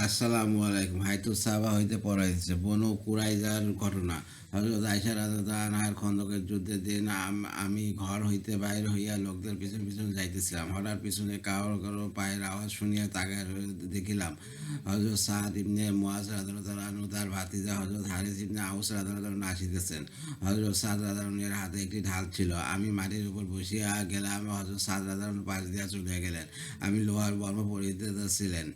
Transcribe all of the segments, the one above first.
আসসালামু আলাইকুম। হাইতু সাহাবা হইতে পড়াইছে বনু কুরাইজার ঘটনা। হযরত আয়েশা রাদিয়াল্লাহু আনহার খন্দকের যুদ্ধের দিন আমি ঘর হইতে বাহির হইয়া লোকদের পিছন পিছন যাইতেছিলাম। হঠাৎ পিছনে কারো কারো পায়ের আওয়াজ শুনিয়া তাকাইয়া দেখিলাম হযরত সাদ ইবনে মুআজ রাদিয়াল্লাহু আনহু তার ভাতিজা হযরত হারিস ইবনে আউস রাদিয়াল্লাহু আনহু আসিতেছেন। হযরত সাদ রাদিয়াল্লাহু আনহুর হাতে একটি ঢাল ছিল। আমি মাটির উপর বসিয়া গেলাম। হযরত সাদ রাদিয়াল্লাহু আনহু পাশ দিয়া চলিয়া গেলেন। আমি লোহার বর্ম পরিহিতেছিলেন।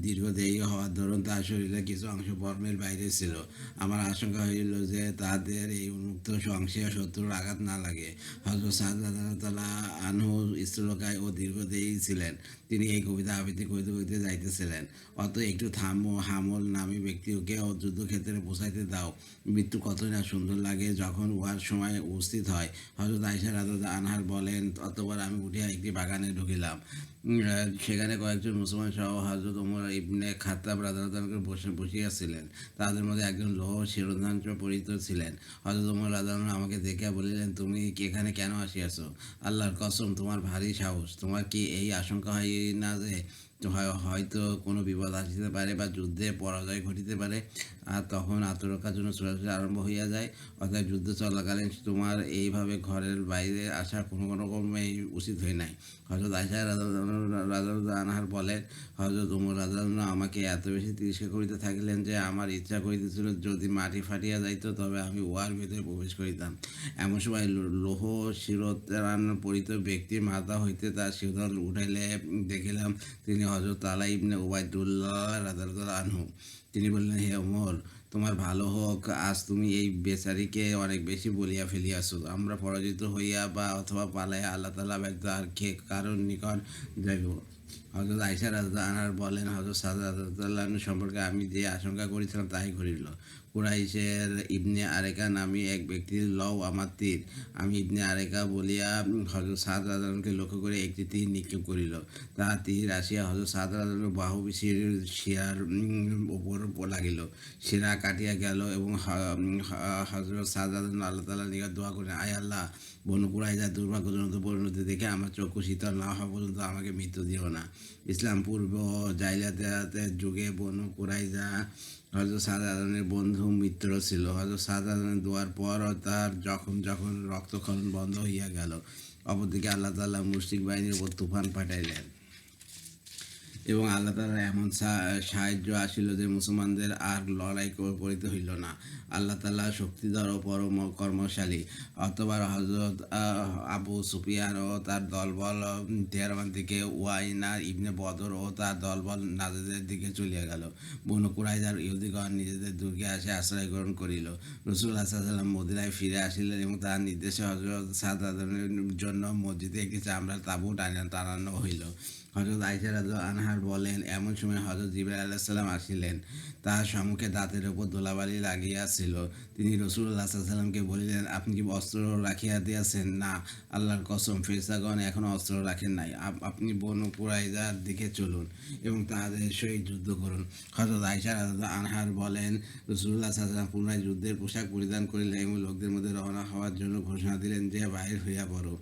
দীর্ঘদেহী হওয়ার দরুন তার শরীরের কিছু অংশ বর্মের বাইরে ছিল। আমার আশঙ্কা হইল যে তাদের এই উন্মুক্ত অংশে শত্রুর আঘাত না লাগে। হযরত সাদ রাদিয়াল্লাহু আনহু স্থূলকায় ও দীর্ঘদেহী ছিলেন। তিনি এই কবিতা আবৃত্তি করিতে করিতে যাইতেছিলেন। অত একটু থামো, হামল নামী ব্যক্তিকে যুদ্ধক্ষেত্রে পৌঁছাইতে দাও। মৃত্যু কতই না সুন্দর লাগে যখন উহার সময় উপস্থিত হয়। হযরত আয়েশা রাদিয়াল্লাহু আনহা বলেন, অতঃপর আমি উঠিয়া একটি বাগানে ঢুকিলাম। সেখানে কয়েকজন মুসলমান সহ হযরত ওমর ইবনে খাত্তাব রাদিয়াল্লাহু আনহু বসিয়াছিলেন। তাদের মধ্যে একজন লৌহ শিরোধার্য পরিহিত ছিলেন। হযরত ওমর রাদিয়াল্লাহু আনহু আমাকে দেখিয়া বলিলেন, তুমি এখানে কেন আসিয়াছ? আল্লাহর কসম, তোমার ভারী সাহস। তোমার কি এই আশঙ্কা হয় না যে হয়তো কোনো বিপদ আসিতে পারে বা যুদ্ধে পরাজয় ঘটিতে পারে, আর তখন আত্মরক্ষার জন্য ছোটাছুটি আরম্ভ হইয়া যায়? অর্থাৎ যুদ্ধ চলাকালীন তোমার এইভাবে ঘরের বাইরে আসা কোনো রকমেই উচিত হয় নাই। হযরত আয়েশা রাদিয়াল্লাহু আনহা বলেন, হযরত ওমর রাদিয়াল্লাহু আনহু আমাকে এত বেশি তিরস্কার করিতে থাকিলেন যে আমার ইচ্ছা করিতেছিল যদি মাটি ফাটিয়া যাইত তবে আমি উহার ভিতরে প্রবেশ করিতাম। এমন সময় লৌহ শিরোধার্য পরিহিত ব্যক্তির মাথা হইতে তার শিরোধার উঠাইলে দেখিলাম তিনি হযরত তালহা ইবনে উবাইদুল্লাহ রাদিয়াল্লাহু আনহু। তিনি বললেন, হে ওমর, তোমার ভালো হোক, আজ তুমি এই বেচারীকে অনেক বেশি বলিয়া ফেলিয়াছ। আমরা পরাজিত হইয়া বা অথবা পালাইয়া আল্লাহ তাআলা ব্যতীত আর কে কারোর নিকট যাইব? হযরত আয়েশা রাদিয়াল্লাহু আনহা বলেন, হযরত সাদ রাদিয়াল্লাহু আনহু সম্পর্কে আমি যে আশঙ্কা করেছিলাম তাই ঘটিল। কুরাইশের ইবনে আরেকা নামী এক ব্যক্তির লও আমার তীর। আমি ইবনে আরেকা বলিয়া হযরত সাদ রাদিয়াল্লাহু আনহুকে লক্ষ্য করে একটি তীর নিক্ষেপ করিল। তাহার তীর আসিয়া হযরত সাদ রাদিয়াল্লাহু আনহুর বাহু শিরার উপর লাগিল। শিরা কাটিয়া গেল এবং হযরত সাদ রাদিয়াল্লাহু আনহু আল্লাহ তাআলার নিকট দোয়া করিলেন, আয় আল্লাহ, বনু কুরাইজার দুর্ভাগ্যজনক পরিণতি দেখে আমার চক্ষু শীতল না হওয়া পর্যন্ত আমাকে মৃত্যু দিও না। ইসলাম পূর্ব জাহিলিয়াতের যুগে বনু কুরাইজা হযরত সাদ রাদিয়াল্লাহু বন্ধু মিত্র ছিল। হযরত সাদ রাদিয়াল্লাহু দোয়ার পর তার যখন যখন রক্তক্ষরণ বন্ধ হইয়া গেল। অপরদিকে আল্লাহ তাআলা মুশরিক বাহিনীর উপর তুফান পাঠাইলেন এবং আল্লাহ তাআলার এমন সাহায্য আসিল যে মুসলমানদের আর লড়াই করিতে হইল না। আল্লাহ তাআলা শক্তিধর ও পরম কর্মশালী। অতঃপর হযরত আবু সুফিয়ান ও তার দলবল তেহরান দিকে ওয়াইনা ইবনে বদর ও তার দলবল নাজদের দিকে চলিয়া গেল। বনু কুরাইজার ইহুদীগণ নিজেদের দুর্গে আসে আশ্রয় গ্রহণ করিল। রাসূলুল্লাহ সাল্লাল্লাহু আলাইহি ওয়াসাল্লাম মদীনায় ফিরে আসিলেন এবং তার নির্দেশে হযরত সাদ রাদিয়াল্লাহু জন্য মসজিদে একটি চামড়ার তাঁবু টানানো হইল। হযরত আয়েশা রাদিয়াল্লাহু আনহা বলেন, এমন সময় হযরত জিবরাইল আলাইহিস সালাম আসিলেন। তাহার সম্মুখে দাঁতের উপর ধুলাবালি লাগিয়াছিল। তিনি রাসূলুল্লাহ সাল্লাল্লাহু আলাইহি ওয়াসাল্লামকে বলিলেন, আপনি কি অস্ত্র রাখিয়া দিয়াছেন? না, আল্লাহর কসম, ফেরেশতাগণ এখনও অস্ত্র রাখেন নাই। আপনি বনু কুরাইজার দিকে চলুন এবং তাহাদের সহিত যুদ্ধ করুন। হযরত আয়েশা রাদিয়াল্লাহু আনহা বলেন, রাসূলুল্লাহ সাল্লাল্লাহু আলাইহি ওয়াসাল্লাম পুনরায় যুদ্ধের পোশাক পরিধান করিলেন এবং লোকদের মধ্যে রওনা হওয়ার জন্য ঘোষণা দিলেন যে, বাহির হইয়া পড়ো।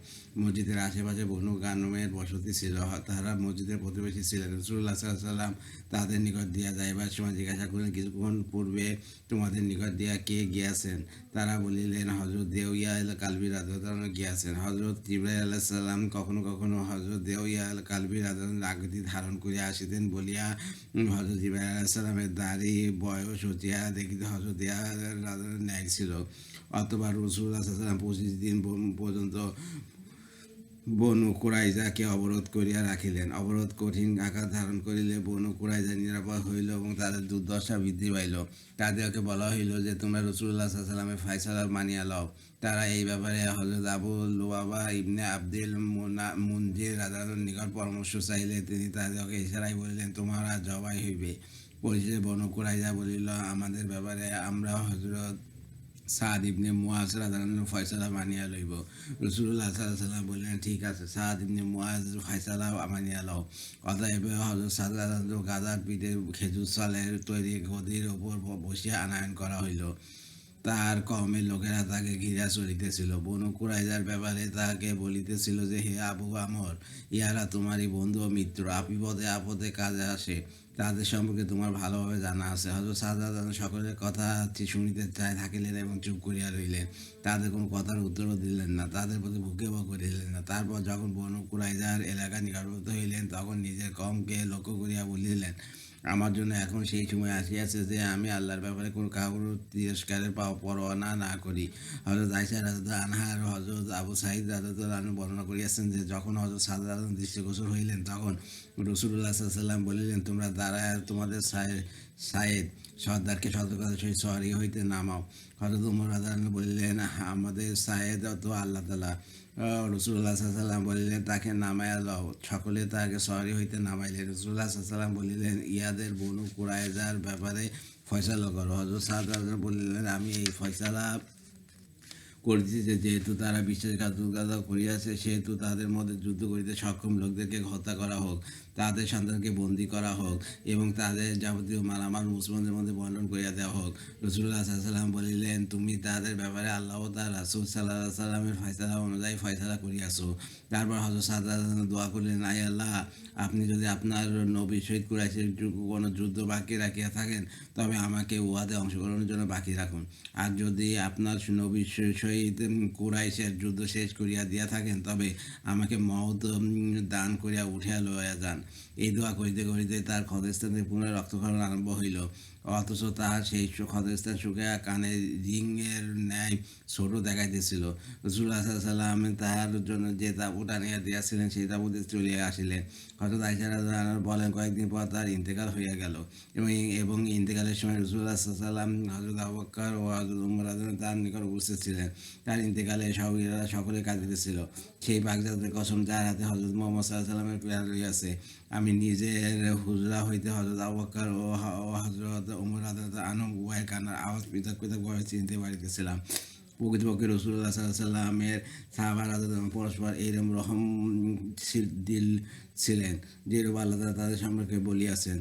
মসজিদের আশেপাশে বনু গানমের বসতি ছিল। তাহারা মসজিদের প্রতিবেশী ছিলেন। রাসূলুল্লাহ সাল্লাল্লাহু আলাইহি ওয়াসাল্লাম তাদের নিকট দিয়া যাইবার সময় জিজ্ঞাসা করিলেন, কিছুক্ষণ পূর্বে তোমাদের নিকট দিয়া কে গিয়াছেন? তারা বলিলেন, হযরত দেওইয়া আল কালবী রাদিয়াল্লাহু আনহু গিয়াছেন। হযরত জিবরাইল আলাইহিস সালাম কখনো কখনো হযরত দেওইয়া আল কালবী রাদিয়াল্লাহু আনহুর আকৃতি ধারণ করিয়া আসিতেন বলিয়া হযরত জিবরাইল আলাইহিস সালামের দাড়ি বয়স ও চেহারা দেখিতে হযরত দেওইয়া রাদিয়াল্লাহু আনহুর ন্যায় ছিল। অতঃপর রাসূলুল্লাহ সাল্লাল্লাহু আলাইহি ওয়াসাল্লাম 25 দিন পর্যন্ত বনু কুরাইজাকে অবরোধ করিয়া রাখিলেন। অবরোধ কঠিন আকার ধারণ করিলে বনু কুরাইজা নিরাপদ হইল এবং তাদের দুর্দশা বৃদ্ধি পাইল। তাদেরকে বলা হইল যে, তোমরা রাসূলুল্লাহ সাল্লাল্লাহু আলাইহি ওয়াসাল্লামের ফয়সালা মানিয়া লও। তারা এই ব্যাপারে হযরত আবু লুবাবা ইবনে আব্দুল মুনজির রাদিয়াল্লাহু আনহুর নিকট পরামর্শ চাইলে তিনি তাদেরকে ইশারায় বলিলেন, তোমরা জবাই হইবে। পরিশেষে বনু কুরাইজা বলিল, আমাদের ব্যাপারে আমরা হযরত সাদ ইবনে মুআজ রাদিয়াল্লাহু আনহুর ফয়সালা মানিয়া লইব। রাসূলুল্লাহ সাল্লাল্লাহু আলাইহি ওয়াসাল্লাম বললেন, ঠিক আছে, সাদ ইবনে মুআজ ফয়সালা মানিয়া লও। অতএব হযরত সাদ রাদিয়াল্লাহু আনহু গাধার পিঠে খেজুর চালের তৈরি গদির উপর বসিয়া আনয়ন করা হইল। তার কওমের লোকেরা তাকে ঘিরা চলিতেছিল। বনু কুরাইজার ব্যাপারে তাকে বলিতেছিল যে, হে আবু আমর, ইহারা তোমারই বন্ধু ও মিত্র, বিপদে আপদে কাজে আসে, তাদের সম্পর্কে তোমার ভালোভাবে জানা আছে। হযরত সাজ্জাদ সকলের কথা শুনিতে চায় থাকিলেন এবং চুপ করিয়া রহিলেন। তাদের কোনো কথার উত্তরও দিলেন না, তাদের প্রতি ভ্রূক্ষেপও করিলেন না। তারপর যখন বনু কুরাইজার এলাকা নিকটবর্তী হইলেন, তখন নিজের কওমকে লক্ষ্য করিয়া বলিলেন, আমার জন্য এখন সেই সময় আসিয়াছে যে আমি আল্লাহর ব্যাপারে কোনো কাউর তিরস্কারের পরোয়া না করি। হযরত আয়েশা রাদিয়াল্লাহু আনহা আর হযরত আবু সাঈদ রাদিয়াল্লাহু আনহু বর্ণনা করিয়াছেন যে, যখন হযরত সাজ্জাদ দৃষ্টিগোচর হইলেন, তখন রাসূলুল্লাহ সাল্লাল্লাহু আলাইহি ওয়াসাল্লাম বলিলেন, তোমরা দাঁড়ায় তোমাদের সায়েদ সর্দারকে সতর্কতার সহিত শহরে হইতে নামাও। হযরত ওমর রাদিয়াল্লাহু আনহু বলিলেন, আমাদের সায়েদ তো আল্লাহ তাআলা। রাসূলুল্লাহ সাল্লাল্লাহু আলাইহি ওয়াসাল্লাম বলিলেন, তাকে নামাইয়া লও। সকলে তাকে শহরে হইতে নামাইলেন। রাসূলুল্লাহ সাল্লাল্লাহু আলাইহি ওয়াসাল্লাম বলিলেন, ইহাদের বনু কুরাইজার ব্যাপারে ফয়সালা করো। হযরত সাজ্জাদ বলিলেন, আমি এই ফয়সালা করিতেছি যে, যেহেতু তারা বিশ্বাসঘাতকতা করিয়াছে, সেহেতু তাদের মধ্যে যুদ্ধ করিতে সক্ষম লোকদেরকে হত্যা করা হোক, তাদের সন্তানকে বন্দী করা হোক এবং তাদের যাবতীয় মালামাল মুসলমানদের মধ্যে বন্টন করিয়া দেওয়া হোক। রাসূলুল্লাহ সাল্লাল্লাহু আলাইহি ওয়াসাল্লাম বলিলেন, তুমি তাদের ব্যাপারে আল্লাহ ও তার রাসূল সাল্লাল্লাহু আলাইহি ওয়াসাল্লামের ফয়সালা অনুযায়ী ফয়সালা করিয়াছ। তারপর হযরত সাজ্জাদ দোয়া করিলেন, আয় আল্লাহ, আপনি যদি আপনার নবী শহীদ কুরাইশের কোনো যুদ্ধ বাকি রাখিয়া থাকেন, তবে আমাকে উহাতে অংশগ্রহণের জন্য বাকি রাখুন। আর যদি আপনার নবী সহিত কুরাইশের যুদ্ধ শেষ করিয়া দিয়া থাকেন, তবে আমাকে মওত দান করিয়া উঠিয়া লইয়া যান। এই দোয়া করিতে করিতে তার ক্ষতস্থান থেকে পুনরায় রক্তক্ষরণ আরম্ভ হইল, অথচ তাহার সেই ক্ষতস্থান শুকাইয়া কানে রিংয়ের ন্যায় ছোট দেখাইতেছিল। রাসূলুল্লাহ সাল্লাল্লাহু আলাইহি ওয়াসাল্লাম তাহার জন্য যে তাঁবু টানিয়া দিয়াছিলেন, সেই তাঁবুতে চলিয়া আসিলেন। হযরত আয়েশা রাদিয়াল্লাহু আনহা বলেন, কয়েকদিন পর তার ইন্তেকাল হইয়া গেল এবং ইন্তেকালের সময় রাসূলুল্লাহ সাল্লাল্লাহু আলাইহি ওয়াসাল্লাম, হযরত আবু বকর ও হযরত ওমর রাদিয়াল্লাহু তার নিকট উপস্থিত ছিলেন। তার ইন্তেকালে সাহাবীরা সকলে কাঁদিতেছিল। সেই বাগদাদের কসম, যার হাতে হযরত মুহাম্মদ সাল্লাল্লাহু আলাইহি ওয়াসাল্লামের প্রাণ রহিয়াছে, আমি নিজের হুজরা হইতে হযরত আবু বকর ও হযরত ওমর রাদিয়াল্লাহু আনহু উভয়ের কান্নার আওয়াজ পৃথক পৃথকভাবে চিনতে পারিতেছিলাম। প্রকৃতপক্ষে রাসূলুল্লাহ সাল্লাল্লাহু আলাইহি ওয়াসাল্লামের সাহাবা রাদিয়াল্লাহু পরস্পর এইরকম দিল ছিলেন, যেরূপ আল্লাহ তাআলা তাদের সম্পর্কে বলিয়াছেন,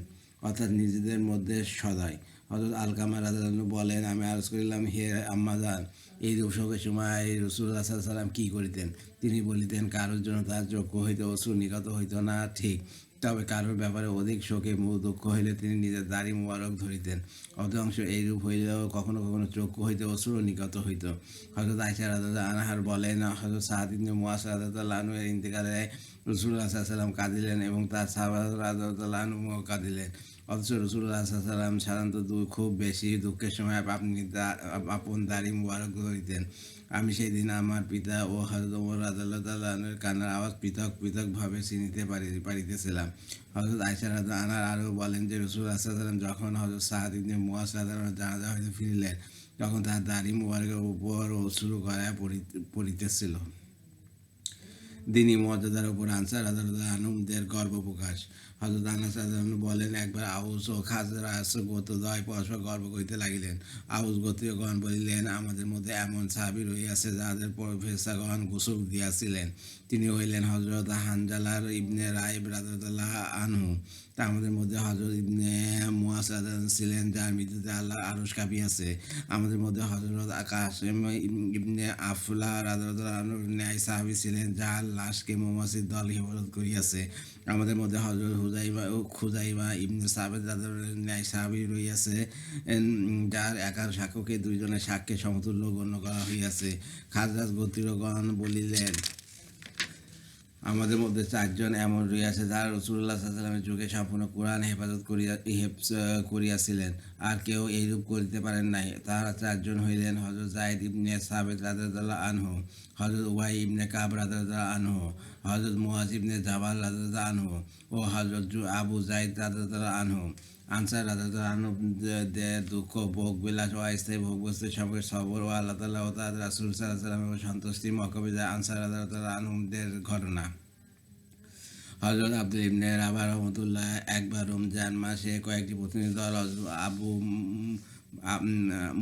অর্থাৎ নিজেদের মধ্যে সদয়। হযরত আলকামা রাদিয়াল্লাহু বলেন, আমি আরজ করিলাম, হে আম্মাজান, এই শোকের সময় রাসূলুল্লাহ সাল্লাল্লাহু আলাইহি ওয়াসাল্লাম কি করিতেন? তিনি বলিতেন, কারোর জন্য তার চক্ষু হইতে অশ্রু নিগত হইত না, ঠিক, তবে কারোর ব্যাপারে অধিক শোকে দুঃখ হইলে তিনি নিজের দাড়ি মুবারক ধরিতেন। অধিকাংশ এইরূপ হইলেও কখনো কখনো চক্ষু হইতে অশ্রু নিগত হইত। হযরত আয়েশা রাদিয়াল্লাহু আনহা বলেন, হযরত সাদ ইবনে মুআয রাদিয়াল্লাহু আনহু এর ইন্তেকালে রাসূলুল্লাহ সাল্লাল্লাহু আলাইহি ওয়াসাল্লাম কাঁদিলেন এবং তার সাহাবা রাদিয়াল্লাহু আনহুও কাঁদিলেন। অথচ রাসূলুল্লাহ সাল্লাল্লাহু আলাইহি ওয়াসাল্লাম সাধারণত খুব বেশি দুঃখের সময় আপন দাড়ি মুবারক ধরিতেন। আমি সেই দিন আমার পিতা ও হযরত ওমর রাদিয়াল্লাহু তাআলা আনহুর কান্নার আওয়াজ পৃথক পৃথকভাবে চিনিতে পারিতেছিলাম। হযরত আয়েশা রাদিয়াল্লাহু আনহা আরও বলেন যে, রাসূলুল্লাহ সাল্লাল্লাহু আলাইহি ওয়াসাল্লাম যখন হযরত সাদ ইবনে মুআয রাদিয়াল্লাহু আনহু জানাজা হইতে ফিরিলেন, তখন তার দাড়ি মুবারকের উপর অশ্রু গড়াইয়া পড়িতেছিল। দিনী মর্যাদার উপর আনসার রাদিয়াল্লাহু আনহুদের গর্ব প্রকাশ। হযরত আনাস রাদিয়াল্লাহু বলেন, একবার আউস ও খাজরাজ গোত্রদ্বয় পরস্পর গর্ব করিতে লাগিলেন। আউস গোত্রীয়গণ বলিলেন, আমাদের মধ্যে এমন সাহাবী রহিয়াছে, যাদের ফেরেশতাগণ গোসল দিয়াছিলেন। তিনি হইলেন হযরত হানজালার ইবনে রাইব রাদিয়াল্লাহু আনহু। আমাদের মধ্যে হযরত ইবনে মুআয রাদিয়াল্লাহু ছিলেন, যার মৃত্যুতে আল্লাহর আরশ কাঁপিয়াছে। আমাদের মধ্যে হযরত কাসেম ইবনে আফলা রাদিয়াল্লাহু আনহুর ন্যায় সাহাবী ছিলেন, যার লাশকে মৌমাছির দল হেফাজত করিয়াছে। আমাদের মধ্যে হযরত খুজাইমা ইবনে সাবিত রাদিয়াল্লাহু ন্যায় সাহাবী রহিয়াছে, যার একার সাক্ষ্যকে দুইজনের সাক্ষ্যের সমতুল্য গণ্য করা হইয়াছে। খাজরাজ গোত্রীয়গণ বলিলেন, আমাদের মধ্যে চারজন এমন রহিয়াছে, যারা রাসূলুল্লাহ সাল্লাল্লাহু আলাইহি ওয়াসাল্লামের যুগে সম্পূর্ণ কুরআন হেফাজত করিয়াছিলেন, আর কেউ এইরূপ করিতে পারেন নাই। তাহারা চারজন হইলেন হযরত যায়েদ ইবনে সাবিত রাদিয়াল্লাহু আনহু, হযরত উবাই ইবনে কাব রাদিয়াল্লাহু আনহু, হযরত মুআয ইবনে জাবাল রাদিয়াল্লাহু আনহু ও হযরত আবু যায়েদ রাদিয়াল্লাহু আনহু। আনসার রাদিয়াল্লাহু আনহুদের দুঃখ, ভোগ বিলাস ও অস্থায়ী ভোগবস্তুর সম্পর্কে সবর ও আল্লাহ তাআলা ও তার রাসূল সাল্লাল্লাহু আলাইহি ওয়াসাল্লামের সন্তুষ্টি মক্কা বিজয় আনসার রাদিয়াল্লাহু আনহুদের ঘটনা। হযরত আব্দুল ইবনে রাবাহ রাহমাতুল্লাহ একবার রমজান মাসে কয়েকটি প্রতিনিধি দল আবু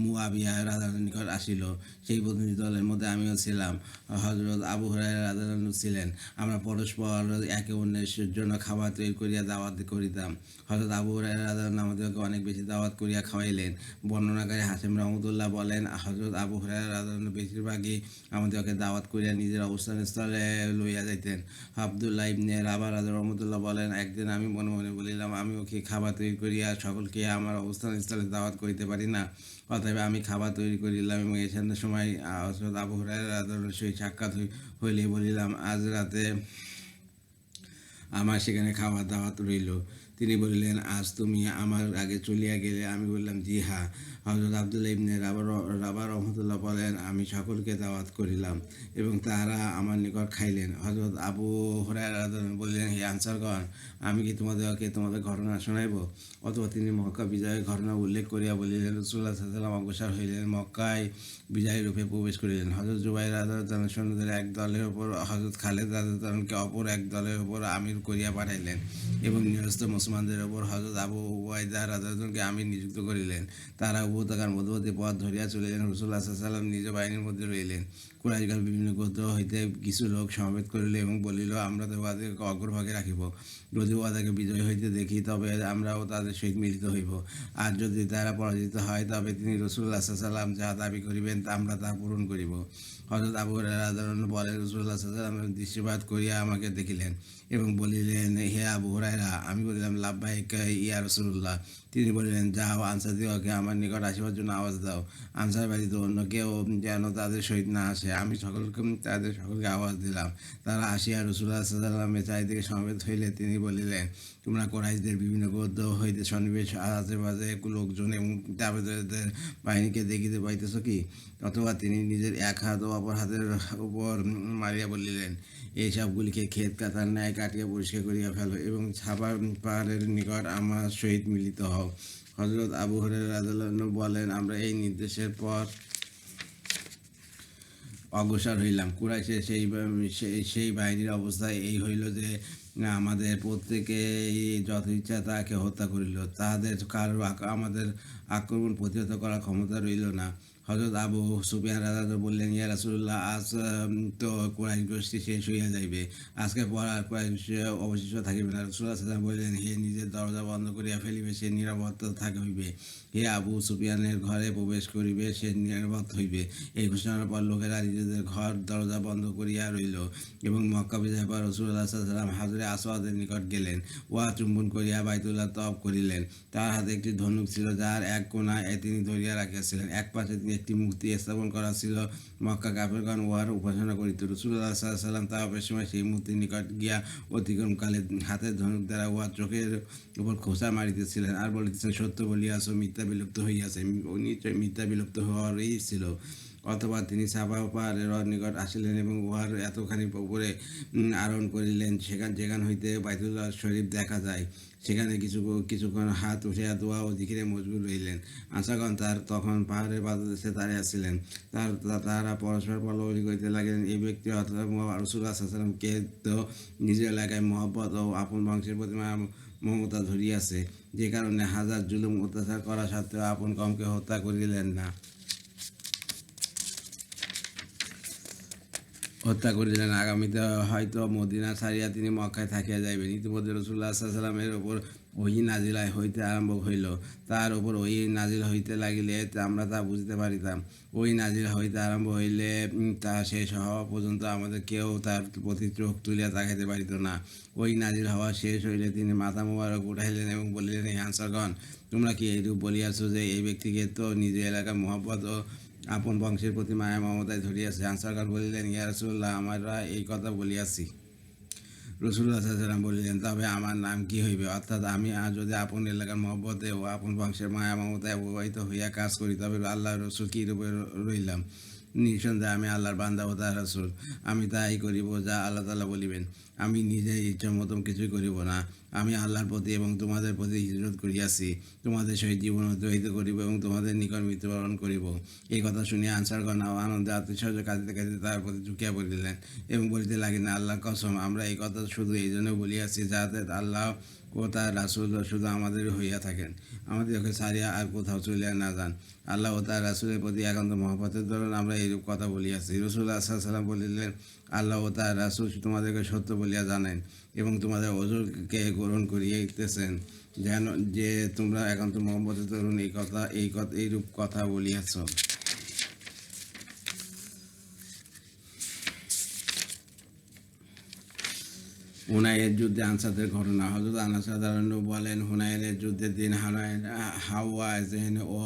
মুয়াবিয়া রাদিয়াল্লাহু নিকট আসিল। সেই প্রতিনিধি দলের মধ্যে আমিও ছিলাম। হযরত আবু হুরায়রা রাদিয়াল্লাহু ছিলেন। আমরা পরস্পর একে অন্যের জন্য খাবার তৈরি করিয়া দাওয়াত করিতাম। হযরত আবু হুরায়রা রাদিয়াল্লাহু আমাদেরকে অনেক বেশি দাওয়াত করিয়া খাওয়াইলেন। বর্ণনাকারী হাশিম রাহমাতুল্লাহ বলেন, হযরত আবু হুরায়রা রাদিয়াল্লাহু বেশিরভাগই আমাদেরকে দাওয়াত করিয়া নিজের অবস্থানস্থলে লইয়া যাইতেন। আব্দুল্লাহ ইবনে রাবাহ রাদিয়াল্লাহু রহমাতুল্লাহ বলেন, একদিন আমি মনে মনে বলিলাম, আমিও কি খাবার তৈরি করিয়া সকলকে আমার অবস্থানস্থলে দাওয়াত করিতে পারি না? অতএব আমি খাবার তৈরি করিলাম এবং এসানের সময় হযরত আবু হুরায়রা রাদিয়াল্লাহু সহিত সাক্ষাৎ হইলেই বলিলাম, আজ রাতে আমার সেখানে খাওয়া দাওয়াত রইল। তিনি বলিলেন, আজ তুমি আমার আগে চলিয়া গেলে? আমি বললাম, জি হ্যাঁ। হযরত আব্দুল্লাহ ইবনে রাবাহ রহমতুল্লাহ বলেন, আমি সকলকে দাওয়াত করিলাম এবং তাহারা আমার নিকট খাইলেন। হযরত আবু হুরায়রা রাদিয়াল্লাহু বললেন, হে আনসারগণ, আমি কি তোমাদেরকে তোমাদের ঘটনা শোনাইব? অথবা তিনি মক্কা বিজয়ের ঘটনা উল্লেখ করিয়া বলিলেন, রাসূলুল্লাহ সাল্লাল্লাহু আলাইহি ওয়াসাল্লাম অগ্রসর হইলেন, মক্কায় বিজয়ী রূপে প্রবেশ করিলেন। হযরত জুবাইর রাদিয়াল্লাহু সৈন্যদের এক দলের উপর হযরত খালিদ রাদিয়াল্লাহুকে অপর এক দলের উপর আমির করিয়া পাঠাইলেন এবং নিরস্ত্র মুসলমানদের উপর হযরত আবু উবাইদা রাদিয়াল্লাহুকে আমির নিযুক্ত করিলেন। তারা উপত্যকার মধ্যবর্তী পথ ধরিয়া চলিলেন। রাসূলুল্লাহ সাল্লাল্লাহু আলাইহি ওয়াসাল্লাম নিজ বাহিনীর মধ্যে রইলেন। কুরাইশগণ বিভিন্ন গোত্র হইতে কিছু লোক সমবেত করিল এবং বলিল, আমরা তো উহাদেরকে অগ্রভাগে রাখিব। যদি উহাদেরকে বিজয় হইতে দেখি, তবে আমরাও তাদের সহিত মিলিত হইব। আর যদি তারা পরাজিত হয়, তবে তিনি রাসূলুল্লাহ সাল্লাল্লাহু আলাইহি ওয়াসাল্লাম যাহা দাবি করিবেন আমরা তাহা পূরণ করিব। হযরত আবু হুরায়রা রাদিয়াল্লাহু বলেন, রাসূলুল্লাহ সাল্লাল্লাহু আলাইহি ওয়াসাল্লাম দৃষ্টিপাত করিয়া আমাকে দেখিলেন এবং বলিলেন, হে আবু হুরায়রা। আমি বলিলাম, লাব্বাইক ইয়া রাসূলুল্লাহ। তিনি বলিলেন, যাও, আনসারদিগকে আমার নিকট আসিবার জন্য আওয়াজ দাও। আনসার ব্যতীত অন্য কেউ যেন তাদের সহিত না আসে। আমি তাদের সকলকে আওয়াজ দিলাম। তারা আসিয়া রাসূলুল্লাহ সাল্লাল্লাহু আলাইহি ওয়াসাল্লামের চারিদিকে সমবেত হইলে তিনি বলিলেন, তোমরা কুরাইশদের বিভিন্ন গোত্র হইতে সন্নিবেশ আশেপাশে লোকজন এবং তাদের বাহিনীকে দেখিতে পাইতেছ কি? অথবা তিনি নিজের এক হাত ও অপর হাতের উপর মারিয়া বলিলেন, এই সবগুলিকে ক্ষেত কাটার ন্যায় কাটিয়া পরিষ্কার করিয়া ফেলো এবং ছাপার পাহাড়ের নিকট আমার সহিত মিলিত হও। হযরত আবু হুরায়রা রাদিয়াল্লাহু বলেন, আমরা এই নির্দেশের পর অগ্রসর হইলাম। কুরাইশের সেই বাহিনীর অবস্থা এই হইল যে, আমাদের প্রত্যেকেই যত ইচ্ছা তাহাকে হত্যা করিল। তাহাদের কারো আমাদের আক্রমণ প্রতিহত করার ক্ষমতা রইল না। হযরত আবু সুফিয়ান রাদিয়াল্লাহু বললেন, ইয়া রাসূলুল্লাহ, আজ তো কুরাইশ গোষ্ঠী শেষ হইয়া যাইবে। আজকের পর আর কুরাইশ অবশিষ্ট থাকিবে না। রাসূলুল্লাহ সাল্লাল্লাহু আলাইহি ওয়াসাল্লাম বললেন, হে নিজের দরজা বন্ধ করিয়া ফেলিবে, সে নিরাপদ থাকিবে। হে আবু সুফিয়ানের ঘরে প্রবেশ করিবে, সে নিরাপদ হইবে। এই ঘোষণার পর লোকেরা নিজেদের ঘর দরজা বন্ধ করিয়া রইল এবং মক্কা বিজয়ের পর রাসূলুল্লাহ সাল্লাল্লাহু আলাইহি ওয়াসাল্লাম হাজরে আসওয়াদের নিকট গেলেন। উহা চুম্বন করিয়া বাইতুল্লাহ তওয়াফ করিলেন। তার হাতে একটি ধনুক ছিল, যার এক কোণায় তিনি ধরিয়া রাখিয়াছিলেন। এক পাশে তিনি একটি মূর্তি স্থাপন করা ছিল। মক্কা কাফিরগণ উহার উপাসনা করিত। রাসূলুল্লাহ সাল্লাল্লাহু আলাইহি ওয়াসাল্লাম তাওয়াফের সময় সেই মূর্তির নিকট গিয়া অতিক্রমকালে হাতের ধনুক দ্বারা উহার চোখের উপর খোঁচা মারিতেছিলেন আর বলিতেছিলেন, সত্য বলিয়াছ, মিথ্যা বিলুপ্ত হইয়াছে। নিশ্চয় মিথ্যা বিলুপ্ত হওয়ারই ছিল। অথবা তিনি সাফা পাহাড়ের নিকট আসিলেন এবং উহার এতখানি উপরে আরোহণ করিলেন, যেখান হইতে বাইতুল্লাহ শরীফ দেখা যায়। সেখানে কিছুক্ষণ হাত উঠিয়া দোয়া ও জিকিরে মশগুল রহিলেন। আনসারগণ তখন পাহাড়ের পাদদেশে দাঁড়াইয়াছিলেন। তাহারা পরস্পর বলাবলি করিতে লাগিলেন, এই ব্যক্তি অর্থাৎ রাসূলুল্লাহ সাল্লাল্লাহু আলাইহি ওয়াসাল্লামকে তো নিজের এলাকায় মহব্বত ও আপন বংশের প্রতি মমতা ধরিয়াছে, যে কারণে হাজার জুলুম অত্যাচার করা সত্ত্বেও আপন কমকে হত্যা করিলেন না। আগামীতে হয়তো মদিনা ছাড়িয়া তিনি মক্কায় থাকিয়া যাইবেন। ইতিমধ্যে রাসূলুল্লাহ সাল্লাল্লাহু আলাইহি ওয়াসাল্লামের উপর ওহী নাজিল হইতে আরম্ভ হইল। তার উপর ওহী নাজিল হইতে লাগিলে আমরা তা বুঝিতে পারিতাম। ওহী নাজিল হইতে আরম্ভ হইলে তা শেষ হওয়া পর্যন্ত আমাদের কেউ তার প্রতি চোখ তুলিয়া তাকাইতে পারিত না। ওহী নাজিল হওয়া শেষ হইলে তিনি মাথা মোবারক উঠাইলেন এবং বলিলেন, হে আনসারগণ, তোমরা কি এইরূপ বলিয়াছ যে, এই ব্যক্তিকে তো নিজের এলাকার মহব্বত ও আপন বংশের প্রতি মায়া মমতায় ধরিয়াছে? আনসারগণ বলিলেন, ইয়া রাসূলুল্লাহ, আমরা এই কথা বলিয়াছি। রাসূলুল্লাহ সাল্লাল্লাহু আলাইহি ওয়াসাল্লাম বলিলেন, তবে আমার নাম কি হইবে? অর্থাৎ আমি যদি আপন এলাকার মহব্বতে ও আপন বংশের মায়া মমতায় প্রবাহিত হইয়া কাজ করি, তবে আল্লাহর রাসূল কি রূপে রইলাম? নিঃসন্দেহে আমি আল্লাহর বান্দা ও তাঁর রাসূল। আমি তাই করিব যা আল্লাহ তাআলা বলিবেন। আমি নিজের ইচ্ছা মতন কিছুই করিব না। আমি আল্লাহর প্রতি এবং তোমাদের প্রতি হিজরত করিয়াছি। তোমাদের সহিত জীবন অতিবাহিত করিব এবং তোমাদের নিকট মৃত্যুবরণ করিব। এই কথা শুনিয়া আনসারগণ আনন্দে আতিশয্য কাঁদিতে কাঁদিতে তার প্রতি ঝুঁকিয়া পড়িলেন এবং বলিতে লাগিলেন, আল্লাহর কসম, আমরা এই কথা শুধু এই জন্য বলিয়াছি যাতে আল্লাহ ও তার রাসূল শুধু আমাদের হইয়া থাকেন, আমাদেরকে ছাড়িয়া আর কোথাও চলিয়া না যান। আল্লাহ ও তার রাসূলের প্রতি একান্ত মহব্বতের দরুন আমরা এইরূপ কথা বলিয়াছি। রাসূলুল্লাহ সাল্লাল্লাহু আলাইহি ওয়াসাল্লাম বলিলেন, আল্লাহ ও তার রাসূল তোমাদেরকে সত্য বলিয়া জানেন এবং তোমাদের ওজরকে গ্রহণ করিয়াইতেছেন, যেন যে তোমরা একান্ত মহব্বতের দরুন এইরূপ কথা বলিয়াছ। হুনাইনের যুদ্ধে আনসারদের ঘটনা। হযরত আনাস রাদিয়াল্লাহু বলেন, হুনাইনের যুদ্ধের দিন হাওয়াযিন ও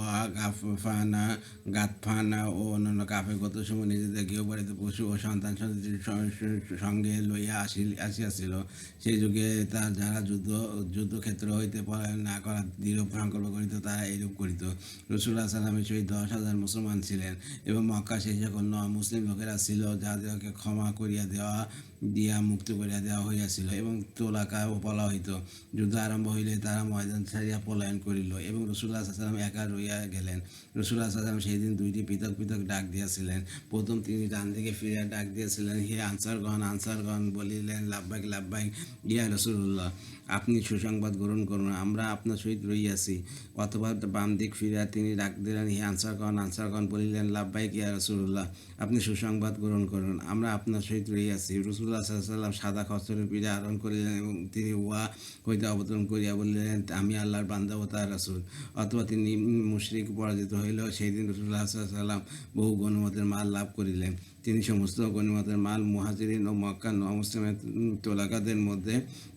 গাতফানা ও অন্যান্য কাফের গোত্রসমূহ নিজেদের গৃহপালিত পশু ও সন্তান-সন্ততির সঙ্গে লইয়া আসিয়াছিল। সেই যুগে যারা যুদ্ধক্ষেত্র হইতে পলায়ন না করার দৃঢ় সংকল্প করিত, তারা এইরূপ করিত। রাসূলুল্লাহ সাল্লাল্লাহু সহিত 10,000 মুসলমান ছিলেন এবং মক্কা সেই সকল মুসলিম লোকেরা ছিল যাদেরকে ক্ষমা করিয়া দিয়া মুক্ত করিয়া দেওয়া হইয়াছিল এবং তোলাকা ও বলা হইত। যুদ্ধ আরম্ভ হইলে তারা ময়দান ছাড়িয়া পলায়ন করিল এবং রাসূলুল্লাহ সাল্লাল্লাহু আলাইহি ওয়াসাল্লাম একা রহিয়া গেলেন। রাসূলুল্লাহ সাল্লাল্লাহু আলাইহি ওয়াসাল্লাম সেই দিন দুইটি পৃথক পৃথক ডাক দিয়াছিলেন। প্রথম তিনি ডান দিকে ফিরিয়া ডাক দিয়াছিলেন, হে আনসারগণ বলিলেন, লাব্বাইক লাব্বাইক ইয়া রাসূলুল্লাহ, আপনি সুসংবাদ গ্রহণ করুন, আমরা আপনার সহিত রহিয়াছি। অথবা বাম দিক ফিরিয়া তিনি ডাক দিলেন, হে আনসারগণ বলিলেন, লাব্বাইক ইয়া রাসূলুল্লাহ, আপনি সুসংবাদ গ্রহণ করুন, আমরা আপনার সহিত রহিয়াছি। রাসূলুল্লাহ সাল্লাল্লাহু আলাইহি ওয়াসাল্লাম সাদা খচ্চরের পিঠে আরোহণ করিলেন এবং তিনি উহা হইতে অবতরণ করিয়া বলিলেন, আমি আল্লাহর বান্দা ও তার রাসূল। অথবা তিনি মুশরিক পরাজিত হইল। সেই দিন রাসূলুল্লাহ সাল্লাল্লাহু আলাইহি ওয়াসাল্লাম বহু গনিমতের মাল লাভ করিলেন। তিনি সমস্ত গনিমতের মাল মুহাজিরিন ও মক্কার নমুসলিমের তোলাকাদের মধ্যে